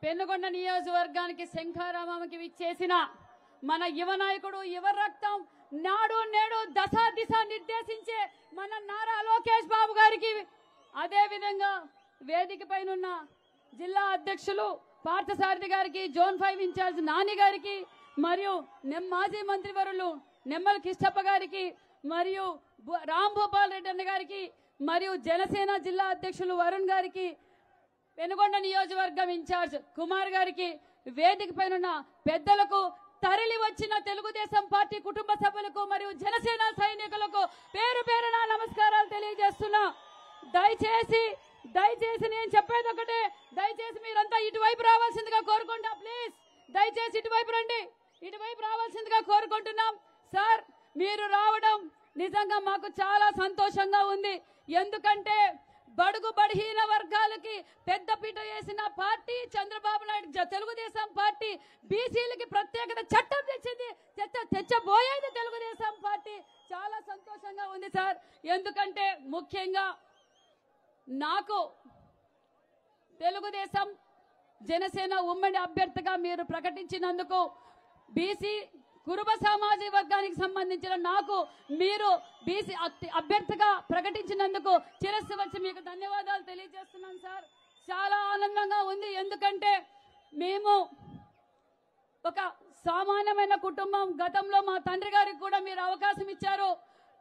పెనుగొండ నియోజకవర్గానికి శంఖారామంకి విచ్చేసిన మన యువ నాయకుడు యువ రక్తం నాడు నేడు దశ దిశ నిర్దేశించే మన నారా లోకేష్ బాబు గారికి, అదే విధంగా వేదిక పైన జిల్లా అధ్యక్షులు పార్థసారథి గారికి, జోన్ 5 ఇన్ఛార్జ్ నాని గారికి, మరియు మాజీ మంత్రివర్యులు నిమ్మల కిష్టప్ప గారికి, మరియు రామ్ భూపాల్ రెడ్డి అన్న గారికి, మరియు జనసేన జిల్లా అధ్యక్షులు వరుణ్ గారికి, పెనుగొండ నియోజకవర్గం ఇన్ఛార్జ్ కుమార్ గారికి, వేదిక పైన పెద్దలకు, తరలి వచ్చిన తెలుగుదేశం పార్టీ కుటుంబ సభ్యులకు మరియు జనసేన సైనికులకు పేరు పేరున నమస్కారాలు తెలియజేస్తున్నా. దయచేసి నేను చెప్పేది ఒకటే, దయచేసి మీరంతా ఇటువైపు రావాల్సిందిగా కోరుకుంటా. ప్లీజ్ దయచేసి ఇటువైపు రండి, ఇటువైపు రావాల్సిందిగా కోరుకుంటున్నాం. సార్, మీరు రావడం నిజంగా మాకు చాలా సంతోషంగా ఉంది. ఎందుకంటే బడుగు బలహీన వర్గాలకి పెద్దపీట వేసిన పార్టీ చంద్రబాబు నాయుడు తెలుగుదేశం పార్టీ. బీసీలకి ప్రత్యేకత చట్టం తెచ్చబోయేది తెలుగుదేశం పార్టీ. చాలా సంతోషంగా ఉంది సార్. ఎందుకంటే ముఖ్యంగా నాకు తెలుగుదేశం జనసేన ఉమ్మడి అభ్యర్థిగా మీరు ప్రకటించినందుకు, బీసీ కురుబ సామాజిక వర్గానికి సంబంధించిన నాకు మీరు బీసీ అభ్యర్థిగా ప్రకటించినందుకు శిరస్సు వచ్చి మీకు ధన్యవాదాలు తెలియజేస్తున్నాను సార్. చాలా ఆనందంగా ఉంది. ఎందుకంటే మేము ఒక సామాన్యమైన కుటుంబం. గతంలో మా తండ్రి గారికి కూడా మీరు అవకాశం ఇచ్చారు.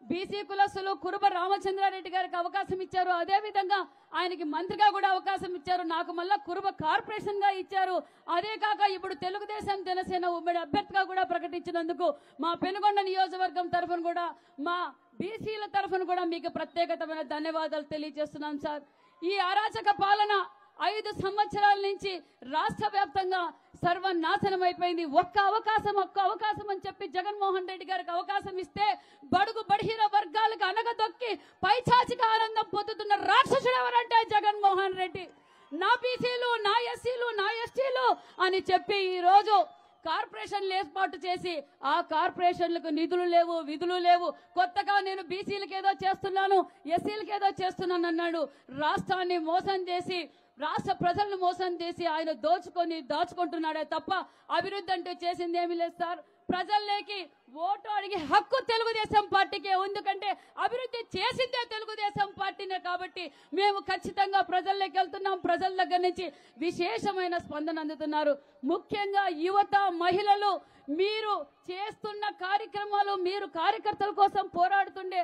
బీసీ కులస్తులు కురుబ రామచంద్రారెడ్డి గారికి అవకాశం ఇచ్చారు. అదేవిధంగా ఆయనకి మంత్రిగా కూడా అవకాశం ఇచ్చారు. నాకు మళ్ళా కురుబ కార్పొరేషన్ గా ఇచ్చారు. అదే కాక ఇప్పుడు తెలుగుదేశం జనసేన ఉమ్మడి అభ్యర్థిగా కూడా ప్రకటించినందుకు మా పెనుగొండ నియోజకవర్గం తరఫున కూడా, మా బీసీల తరఫున కూడా మీకు ప్రత్యేకమైన ధన్యవాదాలు తెలియజేస్తున్నాను సార్. ఈ అరాచక పాలన 5 సంవత్సరాల నుంచి రాష్ట్ర వ్యాప్తంగా సర్వనాశనం అయిపోయింది. ఒక్క అవకాశం అని చెప్పి జగన్మోహన్ రెడ్డి గారికి అవకాశం ఇస్తే బడుగు బలహీన వర్గాలకు అనగదొక్కి పైచాచిక ఆనందం పొందుతున్న రాక్షసుడు ఎవరంటే జగన్మోహన్ రెడ్డి. నా బీసీలు, నా ఎస్సీలు, నా ఎస్టీలు అని చెప్పి ఈ రోజు కార్పొరేషన్లు ఏర్పాటు చేసి ఆ కార్పొరేషన్లకు నిధులు లేవు, విధులు లేవు. కొత్తగా నేను బీసీలకు ఏదో చేస్తున్నాను, ఎస్సీలకు ఏదో చేస్తున్నాను అన్నాడు. రాష్ట్రాన్ని మోసం చేసి, రాష్ట్ర ప్రజలను మోసం చేసి ఆయన దాచుకుంటున్నాడే తప్ప అభివృద్ధి అంటూ చేసింది ఏమీ లేదు సార్. ప్రజల్లోకి ఓటు అడిగే హక్కు తెలుగుదేశం పార్టీకే. ఎందుకంటే అభివృద్ధి చేసిందే తెలుగుదేశం పార్టీనే. కాబట్టి మేము ఖచ్చితంగా ప్రజల్లోకి వెళ్తున్నాం. ప్రజల దగ్గర నుంచి విశేషమైన స్పందన అందుతున్నారు. ముఖ్యంగా యువత, మహిళలు మీరు చేస్తున్న కార్యక్రమాలు, మీరు కార్యకర్తల కోసం పోరాడుతుండే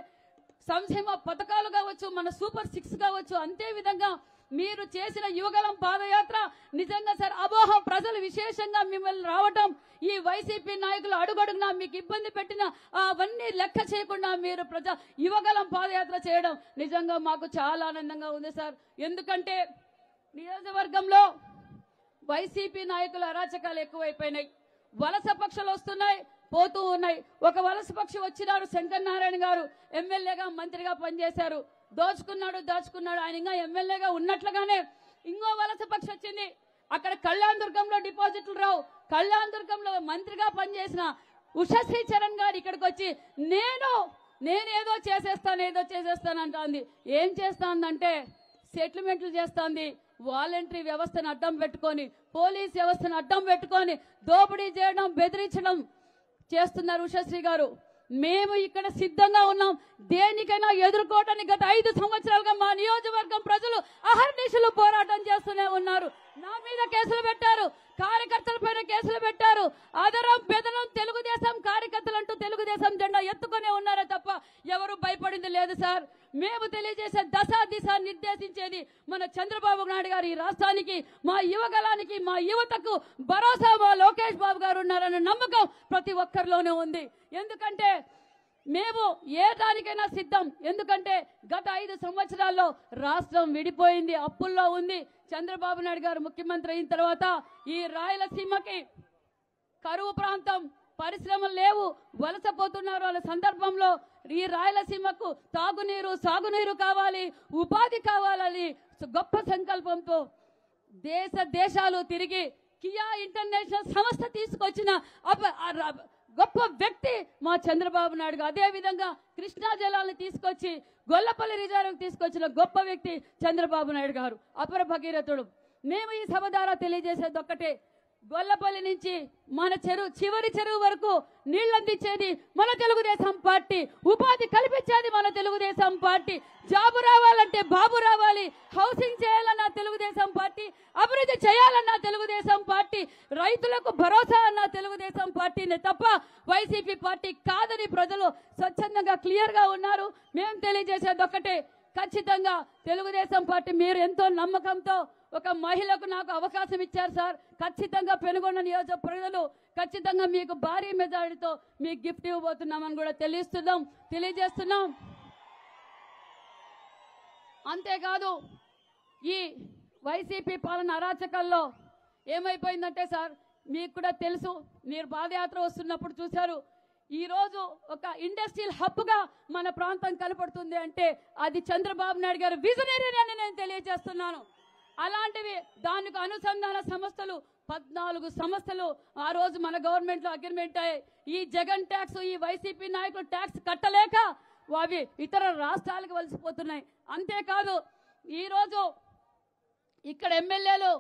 సంక్షేమ పథకాలు కావచ్చు, మన సూపర్ 6 కావచ్చు, అంతే విధంగా మీరు చేసిన యువగలం పాదయాత్ర నిజంగా సార్ అమోఘం. ప్రజలు విశేషంగా మిమ్మల్ని రావటం, ఈ వైసీపీ నాయకులు అడుగడుగునా మీకు ఇబ్బంది పెట్టిన అవన్నీ లెక్క చేయకుండా మీరు యువగలం పాదయాత్ర చేయడం నిజంగా మాకు చాలా ఆనందంగా ఉంది సార్. ఎందుకంటే నియోజకవర్గంలో వైసీపీ నాయకుల అరాచకాలు ఎక్కువైపోయినాయి. వలస పక్షులు వస్తున్నాయి, పోతూ ఉన్నాయి. ఒక వలస పక్షి వచ్చినారు, శంకర్ నారాయణ గారు ఎమ్మెల్యేగా మంత్రిగా పనిచేశారు. దాచుకున్నాడు. ఆయన ఇంకా ఎమ్మెల్యేగా ఉన్నట్లుగానే ఇంకో వలస పక్షి వచ్చింది. అక్కడ కళ్యాణ్ దుర్గంలో డిపాజిట్లు రావు. కళ్యాణ్ దుర్గంలో మంత్రిగా పనిచేసిన ఉషశ్రీ చరణ్ గారు ఇక్కడికి వచ్చి నేనేదో చేసేస్తానంటుంది. ఏం చేస్తానంటే సెటిల్మెంట్లు చేస్తుంది. వాలంటరీ వ్యవస్థను అడ్డం పెట్టుకొని, పోలీస్ వ్యవస్థను అడ్డం పెట్టుకొని దోపిడీ చేయడం, బెదిరించడం చేస్తున్నారు ఉషశ్రీ గారు. మేము ఇక్కడ సిద్ధంగా ఉన్నాం దేనికైనా ఎదుర్కోవటానికి. గత 5 సంవత్సరాలుగా మా నియోజకవర్గం ప్రజలు అహర్నిశలు పోరాటం చేస్తూనే ఉన్నారు. నా మీద కేసులు పెట్టారు, కార్యకర్తల పైన కేసులు పెట్టారు. అదరం బెదరం తెలుగుదేశం కార్యకర్తలు అంటూ తెలుగుదేశం జెండా ఎత్తుకునే ఉన్నారే తప్ప ఎవరు భయపడింది లేదు సార్. మేము తెలియజేసే దిశ నిర్దేశించేది మన చంద్రబాబు నాయుడు గారు. ఈ రాష్ట్రానికి, మా యువగలానికి, మా యువతకు భరోసా మా లోకేష్ బాబు గారు ఉన్నారన్న నమ్మకం ప్రతి ఒక్కరిలోనే ఉంది. ఎందుకంటే మేము ఏ దానికైనా సిద్ధం. ఎందుకంటే గత 5 సంవత్సరాల్లో రాష్ట్రం విడిపోయింది, అప్పుల్లో ఉంది. చంద్రబాబు నాయుడు గారు ముఖ్యమంత్రి అయిన తర్వాత ఈ రాయలసీమకి కరువు ప్రాంతం, పరిశ్రమలు లేవు, వలసపోతున్నారు. వాళ్ళ సందర్భంలో ఈ రాయలసీమకు తాగునీరు, సాగునీరు కావాలి, ఉపాధి కావాలని గొప్ప సంకల్పంతో దేశాలు తిరిగి కియా ఇంటర్నేషనల్ సంస్థ తీసుకొచ్చిన గొప్ప వ్యక్తి మా చంద్రబాబు నాయుడు. అదే విధంగా కృష్ణా జలాలను తీసుకొచ్చి గొల్లపల్లి రిజర్వ్ తీసుకొచ్చిన గొప్ప వ్యక్తి చంద్రబాబు నాయుడు గారు. అపర భగీరథుడు. మేము ఈ సభ ద్వారా తెలియజేసేది ఒక్కటే, గొల్లపల్లి నుంచి మన చివరి చెరువు వరకు నీళ్లందించేది మన తెలుగుదేశం పార్టీ, ఉపాధి కల్పించేది మన తెలుగుదేశం పార్టీ, జాబు రావాలంటే బాబు రావాలి, హౌసింగ్ చేయాలన్న తెలుగుదేశం పార్టీ, అభివృద్ధి చేయాలన్న తెలుగుదేశం పార్టీ, రైతులకు భరోసా అన్న తెలుగుదేశం పార్టీనే తప్ప వైసీపీ పార్టీ కాదని ప్రజలు స్వచ్ఛందంగా క్లియర్ గా ఉన్నారు. మేము తెలియజేసేది ఒక్కటే, ఖచ్చితంగా తెలుగుదేశం పార్టీ మీరు ఎంతో నమ్మకంతో ఒక మహిళకు నాకు అవకాశం ఇచ్చారు సార్. ఖచ్చితంగా పెనుగొండ నియోజక ప్రజలు ఖచ్చితంగా మీకు భారీ మెజారిటీతో మీకు గిఫ్ట్ ఇవ్వబోతున్నామని కూడా తెలియజేస్తున్నాం. అంతేకాదు ఈ వైసీపీ పాలన అరాచకాల్లో ఏమైపోయిందంటే సార్, మీకు కూడా తెలుసు, మీరు పాదయాత్ర వస్తున్నప్పుడు చూశారు. ఈ రోజు ఒక ఇండస్ట్రియల్ హబ్ గా మన ప్రాంతం కనపడుతుంది అంటే అది చంద్రబాబు నాయుడు గారు విజనరీ అని నేను తెలియజేస్తున్నాను. అలాంటివి దానికి అనుసంధాన సంస్థలు 14 సంస్థలు ఆ రోజు మన గవర్నమెంట్ లో అగ్రిమెంట్ అయ్యాయి. ఈ జగన్ ట్యాక్స్, ఈ వైసీపీ నాయకులు ట్యాక్స్ కట్టలేక అవి ఇతర రాష్ట్రాలకు వలసిపోతున్నాయి. అంతేకాదు ఈరోజు ఇక్కడ ఎమ్మెల్యేలు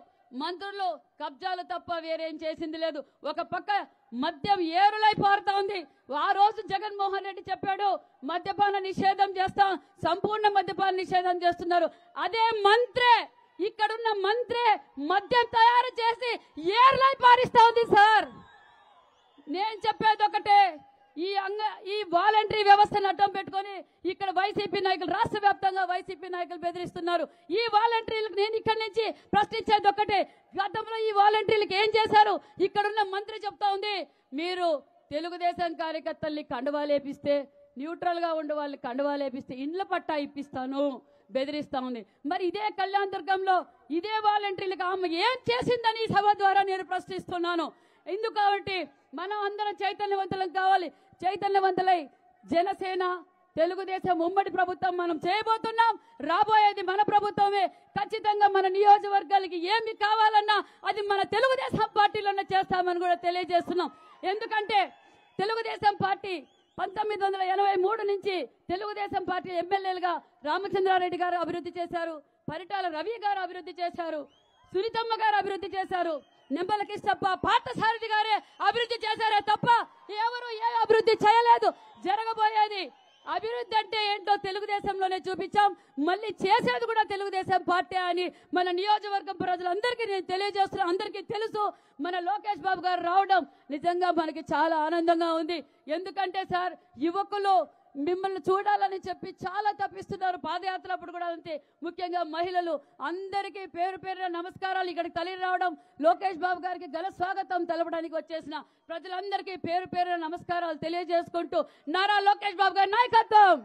మంత్రులు కబ్జాలు తప్ప వేరేం చేసింది లేదు. ఒక పక్క మద్యం ఏరులై పారుతా ఉంది. ఆ రోజు జగన్మోహన్ రెడ్డి చెప్పాడు మద్యపాన నిషేధం చేస్తాం, సంపూర్ణ మద్యపాన నిషేధం చేస్తున్నారు. అదే మంత్రే, ఇక్కడున్న మంత్రే మద్యం తయారు చేసి ఏరులై పారిస్తా ఉంది సార్. నేను చెప్పేది ఒకటే, ఈ వాలంటరీ వ్యవస్థను అడ్డం పెట్టుకొని ఇక్కడ వైసీపీ నాయకులు, రాష్ట్ర వ్యాప్తంగా వైసీపీ నాయకులు బెదిరిస్తున్నారు. ఈ వాలంటీర్లకు నేను ఇక్కడి నుంచి ప్రశ్నించేది ఒకటే, గతంలో ఈ వాలంటీర్లకు ఏం చేశారు? ఇక్కడున్న మంత్రి చెప్తా ఉంది, మీరు తెలుగుదేశం కార్యకర్తల్ని కండువాలేపిస్తే, న్యూట్రల్ గా ఉండే వాళ్ళని కండువాలేపిస్తే ఇండ్ల పట్టా ఇప్పిస్తాను బెదిరిస్తా ఉంది. మరి ఇదే కళ్యాణ దుర్గంలో ఇదే వాలంటీర్లకు ఆమె ఏం చేసిందని ఈ సభ ద్వారా నేను ప్రశ్నిస్తున్నాను. ఎందుకు కాబట్టి మనం అందరం చైతన్యవంతులం కావాలి. చైతన్యవంతులై జనసేన తెలుగుదేశం ఉమ్మడి ప్రభుత్వం మనం చేయబోతున్నాం. రాబోయేది మన ప్రభుత్వమే. ఖచ్చితంగా మన నియోజకవర్గాలకి ఏమి కావాలన్నా అది మన తెలుగుదేశం పార్టీలోనే చేస్తామని కూడా తెలియజేస్తున్నాం. ఎందుకంటే తెలుగుదేశం పార్టీ 1983 నుంచి తెలుగుదేశం పార్టీ ఎమ్మెల్యేలుగా రామచంద్రారెడ్డి గారు అభివృద్ధి చేశారు, పరిటాల రవి గారు అభివృద్ధి చేశారు, సునీతమ్మ గారు అభివృద్ధి చేశారు, నిమ్మల కిష్టప్ప పార్థసారథి గారే అభివృద్ధి చేశారే తప్ప ఎవరు ఏ అభివృద్ధి చేయలేదు. జరగబోయేది అభివృద్ధి అంటే ఏంటో తెలుగుదేశంలోనే చూపించాం, మళ్ళీ చేసేది కూడా తెలుగుదేశం పార్టీ అని మన నియోజకవర్గం ప్రజలందరికీ నేను తెలియజేస్తున్నా. అందరికీ తెలుసు, మన లోకేష్ బాబు గారు రావడం నిజంగా మనకి చాలా ఆనందంగా ఉంది. ఎందుకంటే సార్, యువకులు మిమ్మల్ని చూడాలని చెప్పి చాలా తప్పిస్తున్నారు. పాదయాత్ర అప్పుడు కూడా అంతే, ముఖ్యంగా మహిళలు అందరికీ పేరు పేరున నమస్కారాలు. ఇక్కడికి తల్లి రావడం, లోకేష్ బాబు గారికి ఘన స్వాగతం తెలపడానికి వచ్చేసిన ప్రజలందరికీ పేరు పేరున నమస్కారాలు తెలియజేసుకుంటూ నారా లోకేష్ బాబు గారి నాయకత్వం.